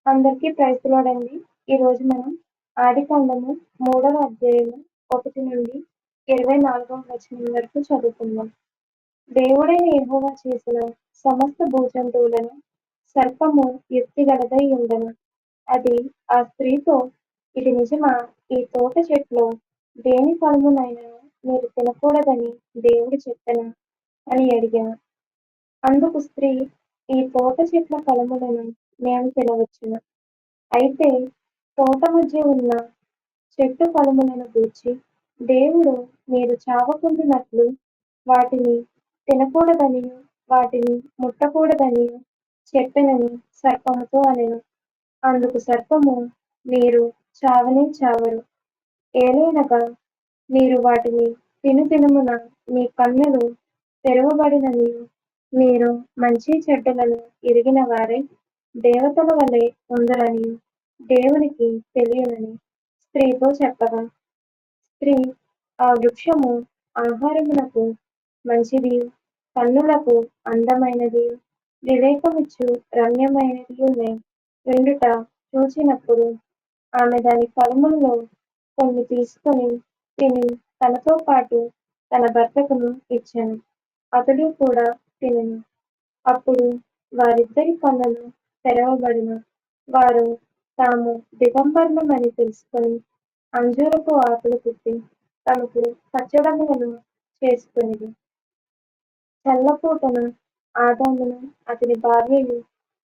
అందరికీ praise the lord అండి. ఈరోజు మనం ఆదికాండము 3వ అధ్యాయము 1-24వ వచనం వరకు చదువుకుందాం. దేవుడైన యెహోవా చేసిన సమస్త భూజంతువులను సర్పము యుక్తిగలదై ఉండెను. అది ఆ స్త్రీతో, ఇది నిజమా? ఈ తోట చెట్లో దేని ఫలమునైనను మీరు తినకూడదని దేవుడు చెప్పెనా అని అడిగెను. అందుకు స్త్రీ, ఈ తోట చెట్ల ఫలములను మేము తినవచ్చును. అయితే తోట మధ్య ఉన్న చెట్టు ఫలములను గూర్చి దేవుడు మీరు చావకుండునట్లు వాటిని తినకూడదనియూ వాటిని ముట్టకూడదనియూ చెప్పెనని సర్పముతో అనెను. అందుకు సర్పము, మీరు చావనే చావరు. ఏలయనగా మీరు వాటిని దినమున మీ కన్నులు తెరవబడిననియూ మీరు మంచి చెడ్డలను ఎరిగిన వారై దేవతల వలె ఉందురనియూ దేవునికి తెలియునని స్త్రీతో చెప్పగా, స్త్రీ, ఆ వృక్షము ఆహారమునకు మంచిదియు కన్నులకు అందమైనదియు వివేకమిచ్చు రమ్యమైనదియునై ఉండుట చూచినప్పుడు ఆమె దాని ఫలములలో కొన్ని తీసుకొని తిని తనతో పాటు తన భర్తకును ఇచ్చెను. అతడు కూడా తినెను. అప్పుడు వారిద్దరి కన్నులు తెరవబడెను. వారు తాము దిగంబరులమని తెలుసుకొని అంజూరపు ఆకులు కుట్టి తమకు పచ్చడములను చేసుకొనిరి. చల్లపూటను ఆదామును అతని భార్యయు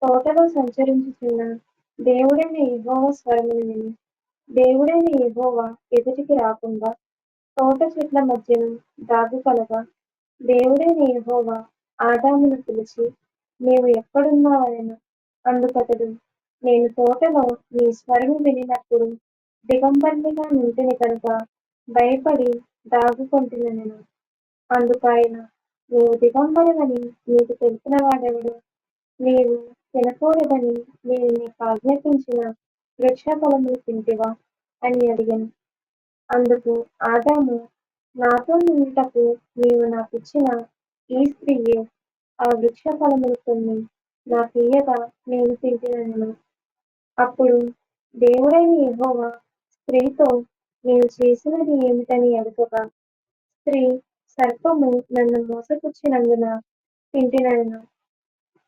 తోటలో సంచరించుచున్న దేవుడైన యెహోవా స్వరమును విని, దేవుడైన యెహోవా ఎదుటికి రాకుండా తోట చెట్ల మధ్యను దాగుకొనగా, దేవుడైన యెహోవా ఆదామును పిలిచి, నీవు ఎక్కడున్నావనెను. అందుకతడు, నేను తోటలో నీ స్వరము వినినప్పుడు దిగంబరునిగా నుంటిని కనుక భయపడి దాగుకొంటిననెను. అందుకాయన, నీవు దిగంబరువని నీకు తెలిపిన వాడెవడు? నీవు తినకూడదని నేను నీకాజ్ఞాపించిన వృక్షఫలములు తింటివా అని అడిగెను. అందుకు ఆదాము, నాతో నుండుటకు నీవు నాకిచ్చిన ఈ స్త్రీయే ఆ వృక్ష ఫలములు కొన్ని నాకియ్యగా నేను తింటిననెను. అప్పుడు దేవుడైన యెహోవా స్త్రీతో, నీవు చేసినది ఏమిటని అడుగగా, స్త్రీ, సర్పము నన్ను మోసపుచ్చినందున తింటిననెను.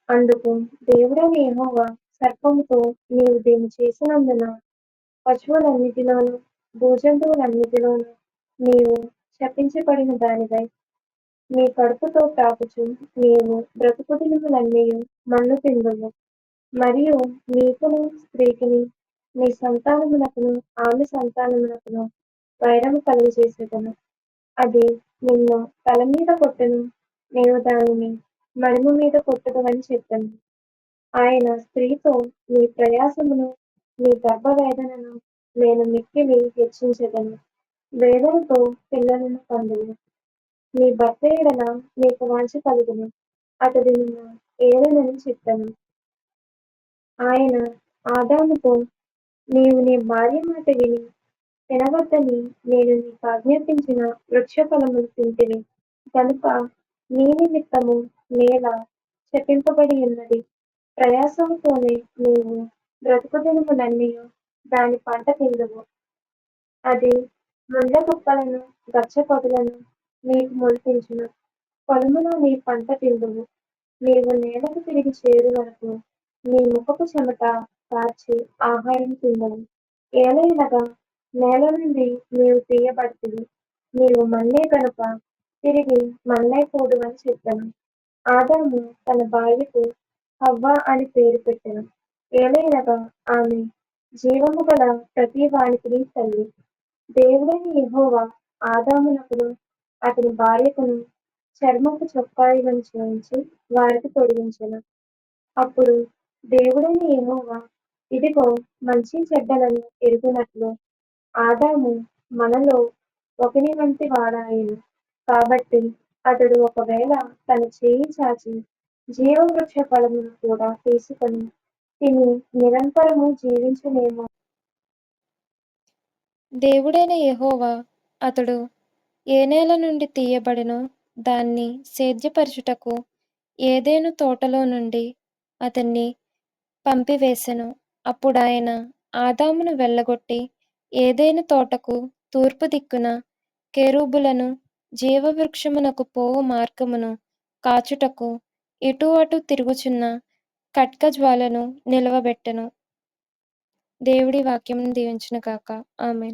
అందుకు దేవుడైన యెహోవా సర్పముతో, నీవు దీన్ని చేసినందున పశువులన్నిటిలోను భూజంతువులన్నిటిలోను నీవు శపించబడిన దానివై నీ కడుపుతో త్రాగుచు నీవు బ్రతుకు దినములన్నీయు మన్ను తిందువు. మరియు నీకును స్త్రీకిని నీ సంతానమునకును ఆమె సంతానమునకును వైరము కలుగజేసేదను. అది నిన్ను తల మీద కొట్టును, నీవు దానిని మడిమ మీద కొట్టుదు అని చెప్పెను. ఆయన స్త్రీతో, నీ ప్రయాసమును నీ గర్భవేదనను నేను మిక్కిలి హెచ్చించెదను. వేదనతో పిల్లలను కందువు. నీ భర్త ఎడల నీకు వాంఛ కలుగును, అతడు నిన్ను ఏలెనని చెప్పెను. ఆయన ఆదాముతో, నీవు నీ భార్య మాట విని తినవద్దని నేను నీకాజ్ఞాపించిన వృక్షఫలములు తింటివి గనుక నీ నిమిత్తము నేల శపింపబడి ఉన్నది. ప్రయాసముతోనే నీవు బ్రతుకు దినములన్నీయు దాని పంట తిందువు. అది ముండ్లతుప్పలను గచ్చపొదలను నీకు మొలిపించును. పొలములో నీ పంట తిందువు. నీవు నేలకు తిరిగి చేరు వరకు నీ ముఖపు చెమట కార్చి ఆహారం తిందువు. ఏలయనగా నేల నుండి నీవు తీయబడితివి, నీవు మన్నే కనుక తిరిగి మన్నైపోదువని చెప్పెను. ఆదాము తన భార్యకు హవ్వ అని పేరు పెట్టెను. ఏలయనగా ఆమె జీవము గల ప్రతి వానికిని తల్లి. దేవుడైన యెహోవా ఆదామునకును అతని భార్యకును చర్మపు చొక్కాయిలను చేయించి వారికి తొడిగించెను. అప్పుడు దేవుడైన యెహోవా, ఇదిగో, మంచి చెడ్డలను ఎరుగునట్లు ఆదాము మనలో ఒకని వంటి వాడాయెను. కాబట్టి అతడు ఒకవేళ తన చేయి చాచి జీవవృక్ష ఫలమును కూడా తీసుకొని తిని నిరంతరము జీవించునేమో. దేవుడైన యెహోవా అతడు ఏ నేల నుండి తీయబడెనో దాన్ని సేద్యపరచుటకు ఏదెను తోటలో నుండి అతన్ని పంపివేసెను. అప్పుడాయన ఆదామును వెళ్ళగొట్టి ఏదెను తోటకు తూర్పు దిక్కున కెరూబులను జీవవృక్షమునకు పోవు మార్గమును కాచుటకు ఇటు అటు తిరుగుచున్న ఖడ్గజ్వాలను నిలవబెట్టెను. దేవుడి వాక్యం దీవించును గాక. ఆమేన్.